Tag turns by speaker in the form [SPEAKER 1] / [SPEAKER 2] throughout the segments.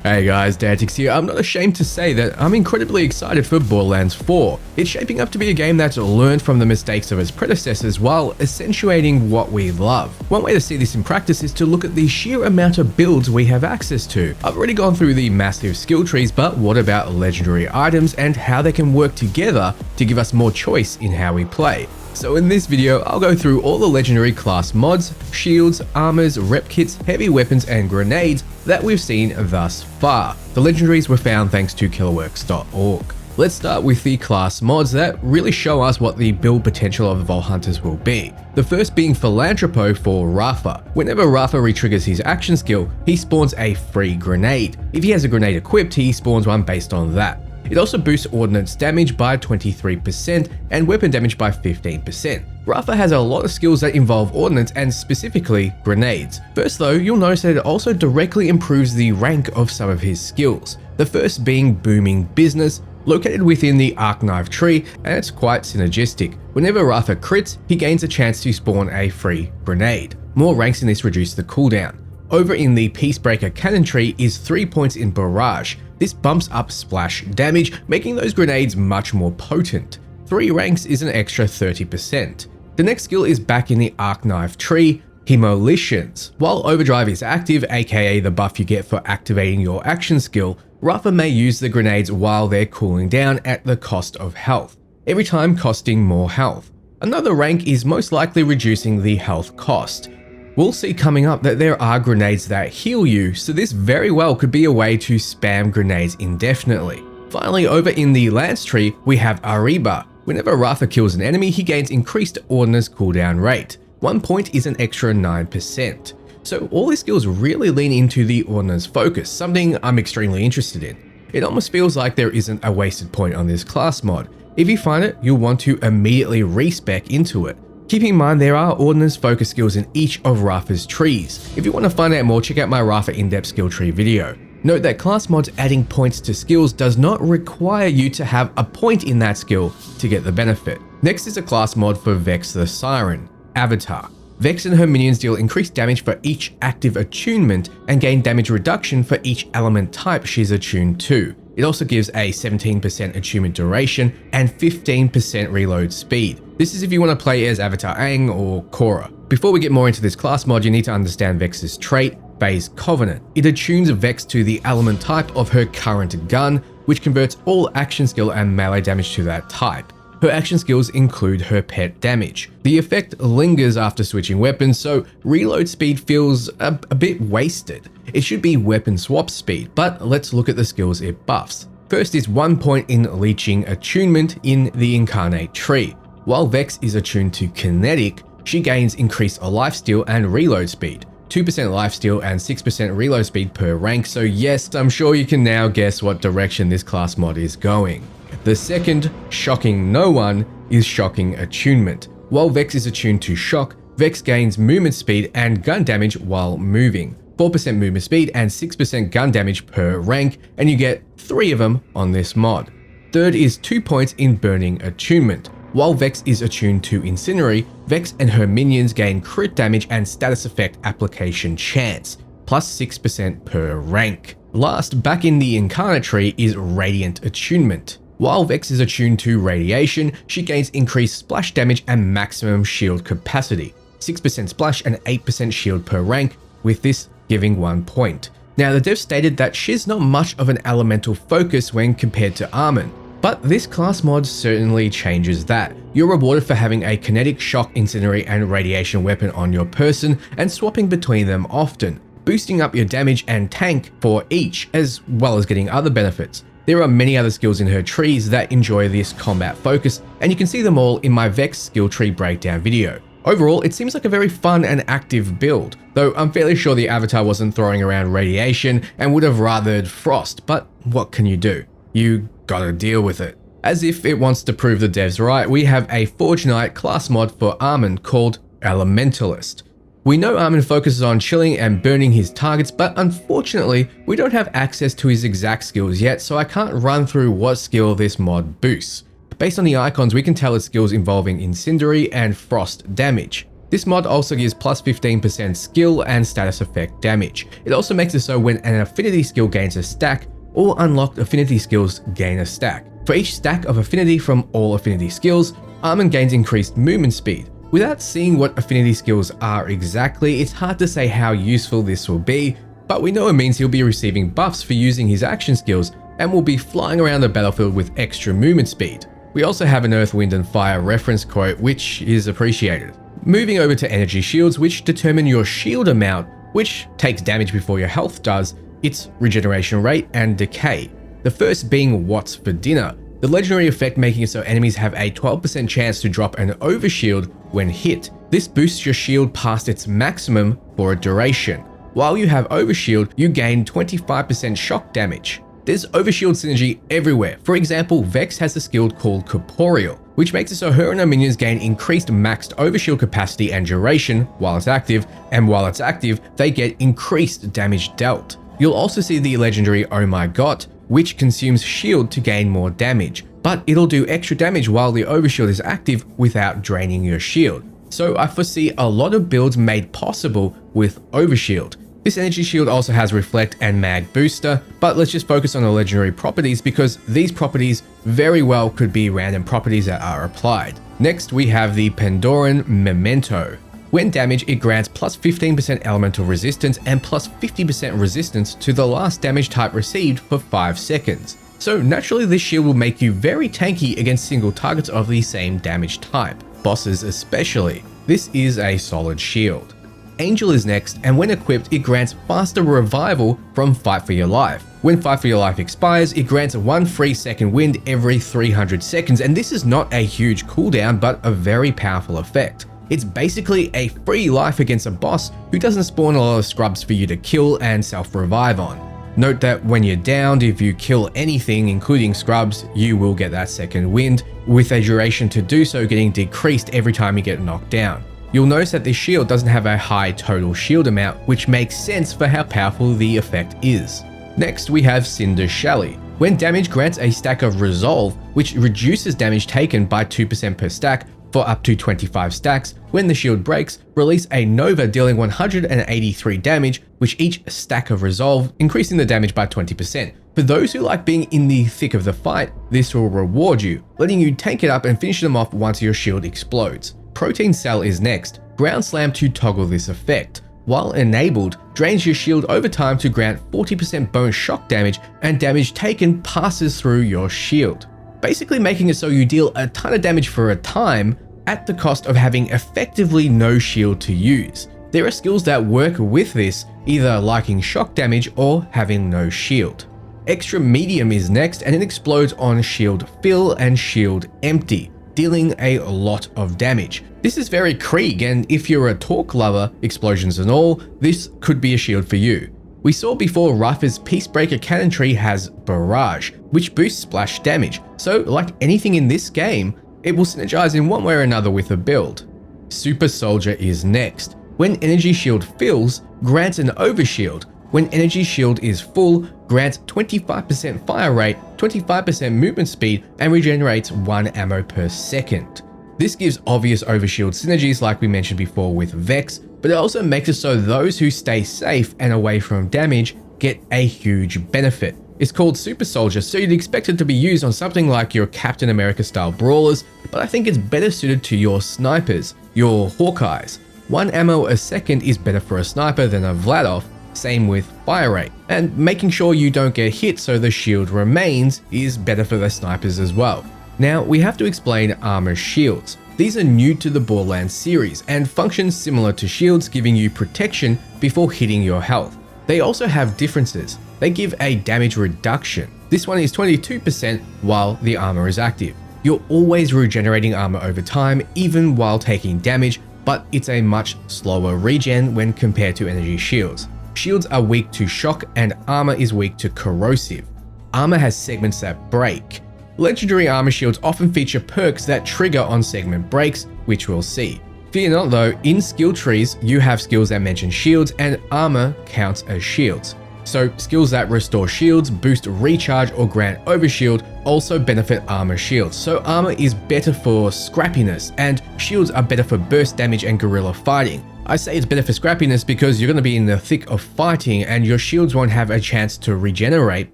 [SPEAKER 1] Hey guys, Dantix here. I'm not ashamed to say that I'm incredibly excited for Borderlands 4. It's shaping up to be a game that's learned from the mistakes of its predecessors while accentuating what we love. One way to see this in practice is to look at the sheer amount of builds we have access to. I've already gone through the massive skill trees, but what about legendary items and how they can work together to give us more choice in how we play? So in this video, I'll go through all the legendary class mods, shields, armors, Revkits, heavy weapons, and grenades that we've seen thus far. The legendaries were found thanks to killerworks.org. Let's start with the class mods that really show us what the build potential of the Vault Hunters will be. The first being Philanthropo for Rafa. Whenever Rafa retriggers his action skill, he spawns a free grenade. If he has a grenade equipped, he spawns one based on that. It also boosts ordnance damage by 23% and weapon damage by 15%. Rafa has a lot of skills that involve ordnance and specifically grenades. First though, you'll notice that it also directly improves the rank of some of his skills. The first being Booming Business, located within the Arc Knife tree, and it's quite synergistic. Whenever Rafa crits, he gains a chance to spawn a free grenade. More ranks in this reduce the cooldown. Over in the Peacebreaker Cannon tree is 3 points in Barrage. This bumps up splash damage, making those grenades much more potent. 3 ranks is an extra 30%. The next skill is back in the Arc Knife tree, Hemolitions. While Overdrive is active, aka the buff you get for activating your action skill, Rafa may use the grenades while they're cooling down at the cost of health, every time costing more health. Another rank is most likely reducing the health cost. We'll see coming up that there are grenades that heal you, so this very well could be a way to spam grenades indefinitely. Finally, over in the Lance tree, we have Ariba. Whenever Rafa kills an enemy, he gains increased ordnance cooldown rate. 1 point is an extra 9%. So all these skills really lean into the ordnance focus, something I'm extremely interested in. It almost feels like there isn't a wasted point on this class mod. If you find it, you'll want to immediately respec into it. Keep in mind there are ordnance focus skills in each of Rafa's trees. If you want to find out more, check out my Rafa in-depth skill tree video. Note that class mods adding points to skills does not require you to have a point in that skill to get the benefit. Next is a class mod for Vex the Siren, Avatar. Vex and her minions deal increased damage for each active attunement and gain damage reduction for each element type she's attuned to. It also gives a 17% attunement duration and 15% reload speed. This is if you want to play as Avatar Aang or Korra. Before we get more into this class mod, you need to understand Vex's trait, Phase Covenant. It attunes Vex to the element type of her current gun, which converts all action skill and melee damage to that type. Her action skills include her pet damage. The effect lingers after switching weapons, so reload speed feels a bit wasted. It should be weapon swap speed, but let's look at the skills it buffs. First is 1 point in Leeching Attunement in the Incarnate tree. While Vex is attuned to Kinetic, she gains increased lifesteal and reload speed. 2% lifesteal and 6% reload speed per rank, so yes, I'm sure you can now guess what direction this class mod is going. The second, Shocking No One, is Shocking Attunement. While Vex is attuned to Shock, Vex gains movement speed and gun damage while moving. 4% movement speed and 6% gun damage per rank, and you get 3 of them on this mod. Third is 2 points in Burning Attunement. While Vex is attuned to Incendiary, Vex and her minions gain crit damage and status effect application chance, plus 6% per rank. Last, back in the Incarnate tree is Radiant Attunement. While Vex is attuned to Radiation, she gains increased splash damage and maximum shield capacity, 6% splash and 8% shield per rank, with this giving 1 point. Now the dev stated that she's not much of an elemental focus when compared to Armin, but this class mod certainly changes that. You're rewarded for having a kinetic, shock, incendiary, and radiation weapon on your person and swapping between them often, boosting up your damage and tank for each, as well as getting other benefits. There are many other skills in her trees that enjoy this combat focus, and you can see them all in my Vex skill tree breakdown video. Overall, it seems like a very fun and active build, though I'm fairly sure the Avatar wasn't throwing around radiation and would have rathered frost, but what can you do? You gotta deal with it. As if it wants to prove the devs right, we have a Forge Knight class mod for Armin called Elementalist. We know Armin focuses on chilling and burning his targets, but unfortunately, we don't have access to his exact skills yet, so I can't run through what skill this mod boosts. Based on the icons, we can tell its skills involving incendiary and frost damage. This mod also gives plus 15% skill and status effect damage. It also makes it so when an affinity skill gains a stack, all unlocked affinity skills gain a stack. For each stack of affinity from all affinity skills, Armin gains increased movement speed. Without seeing what affinity skills are exactly, it's hard to say how useful this will be, but we know it means he'll be receiving buffs for using his action skills and will be flying around the battlefield with extra movement speed. We also have an Earth, Wind and Fire reference quote, which is appreciated. Moving over to energy shields, which determine your shield amount, which takes damage before your health does, its regeneration rate and decay. The first being What's for Dinner, the legendary effect making it so enemies have a 12% chance to drop an overshield when hit. This boosts your shield past its maximum for a duration. While you have overshield, you gain 25% shock damage. There's overshield synergy everywhere. For example, Vex has a skill called Corporeal, which makes it so her and her minions gain increased maxed overshield capacity and duration while it's active, and while it's active, they get increased damage dealt. You'll also see the legendary Oh My God, which consumes shield to gain more damage, but it'll do extra damage while the overshield is active without draining your shield. So I foresee a lot of builds made possible with overshield. This energy shield also has Reflect and Mag Booster, but let's just focus on the legendary properties because these properties very well could be random properties that are applied. Next, we have the Pandoran Memento. When damaged, it grants plus 15% elemental resistance and plus 50% resistance to the last damage type received for 5 seconds. So naturally, this shield will make you very tanky against single targets of the same damage type, bosses especially. This is a solid shield. Angel is next, and when equipped, it grants faster revival from Fight for Your Life. When Fight for Your Life expires, it grants 1 free second wind every 300 seconds, and this is not a huge cooldown, but a very powerful effect. It's basically a free life against a boss who doesn't spawn a lot of scrubs for you to kill and self-revive on. Note that when you're downed, if you kill anything, including scrubs, you will get that second wind, with a duration to do so getting decreased every time you get knocked down. You'll notice that this shield doesn't have a high total shield amount, which makes sense for how powerful the effect is. Next, we have Cinder Shally. When damaged, grants a stack of Resolve, which reduces damage taken by 2% per stack for up to 25 stacks. When the shield breaks, release a Nova dealing 183 damage, which each stack of Resolve, increasing the damage by 20%. For those who like being in the thick of the fight, this will reward you, letting you tank it up and finish them off once your shield explodes. Protein Cell is next. Ground Slam to toggle this effect. While enabled, drains your shield over time to grant 40% bonus shock damage, and damage taken passes through your shield, basically making it so you deal a ton of damage for a time at the cost of having effectively no shield to use. There are skills that work with this, either liking shock damage or having no shield. Extra Medium is next, and it explodes on shield fill and shield empty, dealing a lot of damage. This is very Krieg, and if you're a torque lover, explosions and all, this could be a shield for you. We saw before Rifer's Peacebreaker Cannon Tree has Barrage, which boosts splash damage, so like anything in this game, it will synergize in one way or another with a build. Super Soldier is next. When energy shield fills, grants an overshield. When energy shield is full, grants 25% fire rate, 25% movement speed, and regenerates 1 ammo per second. This gives obvious overshield synergies like we mentioned before with Vex, but it also makes it so those who stay safe and away from damage get a huge benefit. It's called Super Soldier, so you'd expect it to be used on something like your Captain America style brawlers, but I think it's better suited to your snipers, your Hawkeyes. 1 ammo a second is better for a sniper than a Vladov, same with fire rate, and making sure you don't get hit so the shield remains is better for the snipers as well. Now we have to explain armor shields. These are new to the Borderlands series and function similar to shields, giving you protection before hitting your health. They also have differences. They give a damage reduction. This one is 22% while the armor is active. You're always regenerating armor over time, even while taking damage, but it's a much slower regen when compared to energy shields. Shields are weak to shock and armor is weak to corrosive. Armor has segments that break. Legendary armor shields often feature perks that trigger on segment breaks, which we'll see. Fear not though, in skill trees, you have skills that mention shields and armor counts as shields. So skills that restore shields, boost recharge, or grant overshield also benefit armor shields. So armor is better for scrappiness, and shields are better for burst damage and guerrilla fighting. I say it's better for scrappiness because you're going to be in the thick of fighting and your shields won't have a chance to regenerate,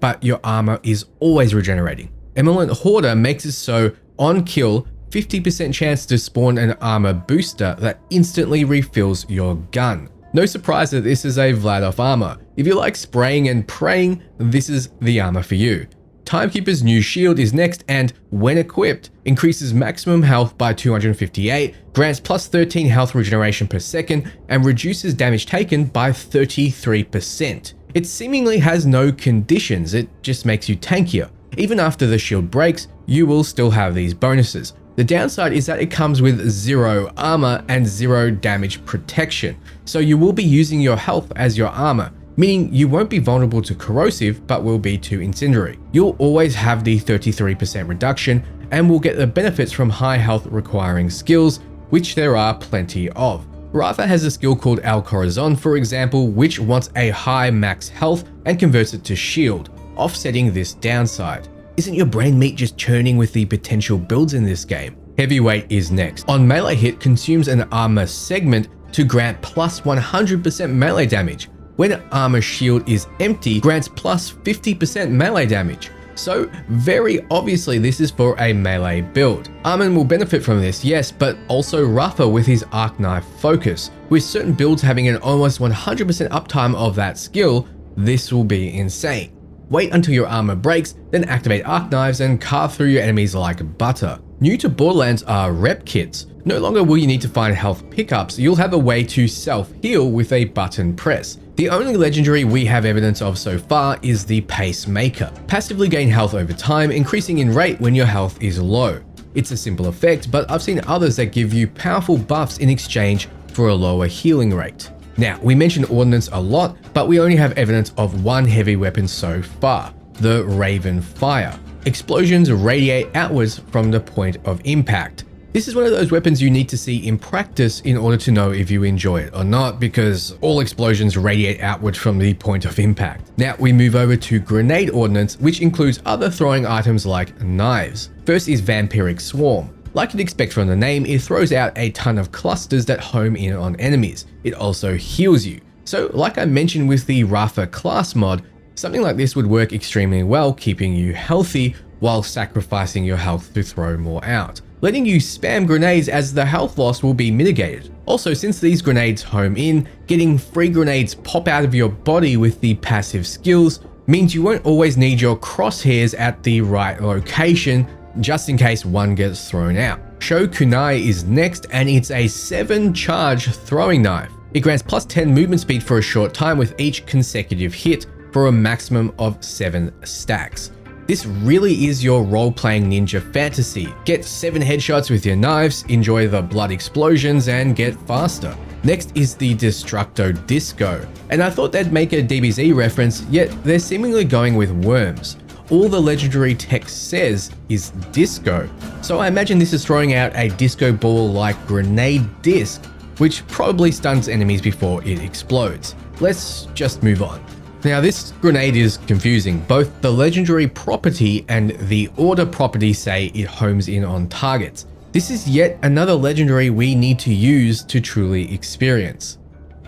[SPEAKER 1] but your armor is always regenerating. Eminent Hoarder makes it so on kill, 50% chance to spawn an armor booster that instantly refills your gun. No surprise that this is a Vladof armor. If you like spraying and praying, this is the armor for you. Timekeeper's new shield is next and, when equipped, increases maximum health by 258, grants plus 13 health regeneration per second, and reduces damage taken by 33%. It seemingly has no conditions, it just makes you tankier. Even after the shield breaks, you will still have these bonuses. The downside is that it comes with 0 armor and 0 damage protection, so you will be using your health as your armor, meaning you won't be vulnerable to corrosive but will be to incendiary. You'll always have the 33% reduction and will get the benefits from high health requiring skills, which there are plenty of. Ratha has a skill called Al Corazon, for example, which wants a high max health and converts it to shield, offsetting this downside. Isn't your brain meat just churning with the potential builds in this game? Heavyweight is next. On melee hit, consumes an armor segment to grant plus 100% melee damage. When armor shield is empty, grants plus 50% melee damage. So very obviously this is for a melee build. Armin will benefit from this, yes, but also Ratha with his arc knife focus. With certain builds having an almost 100% uptime of that skill, this will be insane. Wait until your armor breaks, then activate arc knives and carve through your enemies like butter. New to Borderlands are Revkits. No longer will you need to find health pickups, you'll have a way to self-heal with a button press. The only legendary we have evidence of so far is the Pacemaker. Passively gain health over time, increasing in rate when your health is low. It's a simple effect, but I've seen others that give you powerful buffs in exchange for a lower healing rate. Now, we mentioned Ordnance a lot, but we only have evidence of one heavy weapon so far, the Raven Fire. Explosions radiate outwards from the point of impact. This is one of those weapons you need to see in practice in order to know if you enjoy it or not, because all explosions radiate outward from the point of impact. Now we move over to Grenade Ordnance, which includes other throwing items like knives. First is Vampiric Swarm. Like you'd expect from the name, it throws out a ton of clusters that home in on enemies. It also heals you. So like I mentioned with the Ratha class mod, something like this would work extremely well, keeping you healthy while sacrificing your health to throw more out, letting you spam grenades as the health loss will be mitigated. Also, since these grenades home in, getting free grenades pop out of your body with the passive skills means you won't always need your crosshairs at the right location, just in case one gets thrown out. Sho Kunai is next, and it's a 7 charge throwing knife. It grants plus 10 movement speed for a short time with each consecutive hit for a maximum of 7 stacks. This really is your role-playing ninja fantasy. Get 7 headshots with your knives, enjoy the blood explosions, and get faster. Next is the Destructo Disco, and I thought they'd make a DBZ reference, yet they're seemingly going with worms. All the legendary text says is disco, so I imagine this is throwing out a disco ball like grenade disc, which probably stuns enemies before it explodes. Let's just move on. Now this grenade is confusing. Both the legendary property and the order property say it homes in on targets. This is yet another legendary we need to use to truly experience.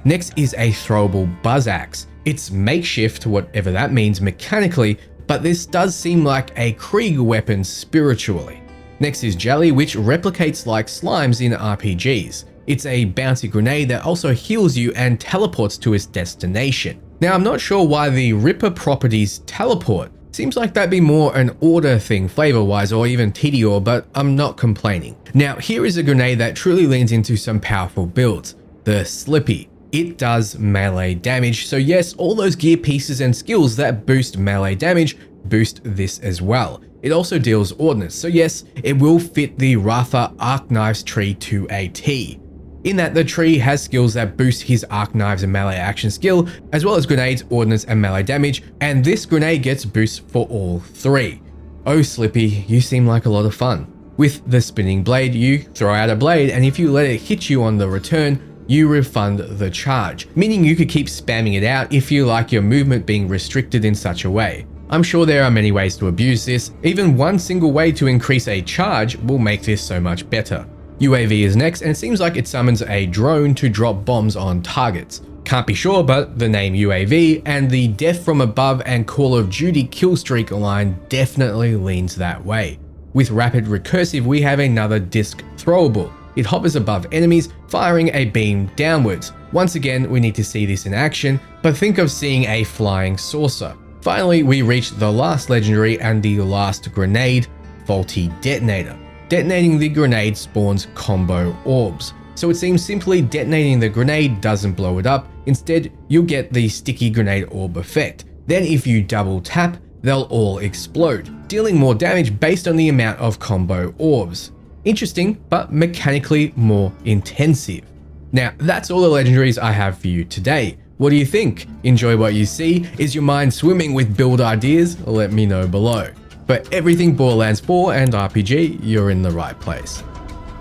[SPEAKER 1] Next is a throwable buzz axe. It's makeshift, whatever that means mechanically, but this does seem like a Krieg weapon spiritually. Next is Jelly, which replicates like slimes in RPGs. It's a bouncy grenade that also heals you and teleports to its destination. Now, I'm not sure why the Ripper properties teleport. Seems like that'd be more an order thing flavor-wise, or even Tediore, but I'm not complaining. Now, here is a grenade that truly leans into some powerful builds, the Slippy. It does melee damage, so yes, all those gear pieces and skills that boost melee damage boost this as well. It also deals ordnance, so yes, it will fit the Ratha Arc Knives tree to a T. In that the tree has skills that boost his arc knives and melee action skill, as well as grenades, ordnance, and melee damage, and this grenade gets boosts for all 3. Oh Slippy, you seem like a lot of fun. With the spinning blade, you throw out a blade, and if you let it hit you on the return, you refund the charge, meaning you could keep spamming it out if you like your movement being restricted in such a way. I'm sure there are many ways to abuse this. Even one single way to increase a charge will make this so much better. UAV is next, and it seems like it summons a drone to drop bombs on targets. Can't be sure, but the name UAV and the Death from Above and Call of Duty killstreak line definitely leans that way. With Rapid Recursive, we have another disc throwable. It hovers above enemies, firing a beam downwards. Once again, we need to see this in action, but think of seeing a flying saucer. Finally, we reach the last legendary and the last grenade, Faulty Detonator. Detonating the grenade spawns combo orbs. So it seems simply detonating the grenade doesn't blow it up. Instead, you'll get the sticky grenade orb effect. Then if you double tap, they'll all explode, dealing more damage based on the amount of combo orbs. Interesting, but mechanically more intensive. Now, that's all the legendaries I have for you today. What do you think? Enjoy what you see? Is your mind swimming with build ideas? Let me know below. For everything Borderlands 4 and RPG, you're in the right place.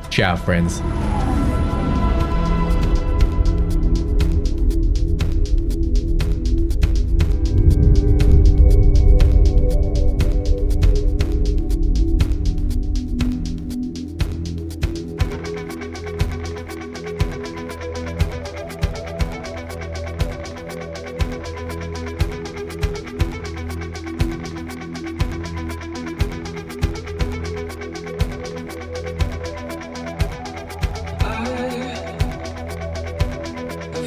[SPEAKER 1] Ciao, friends.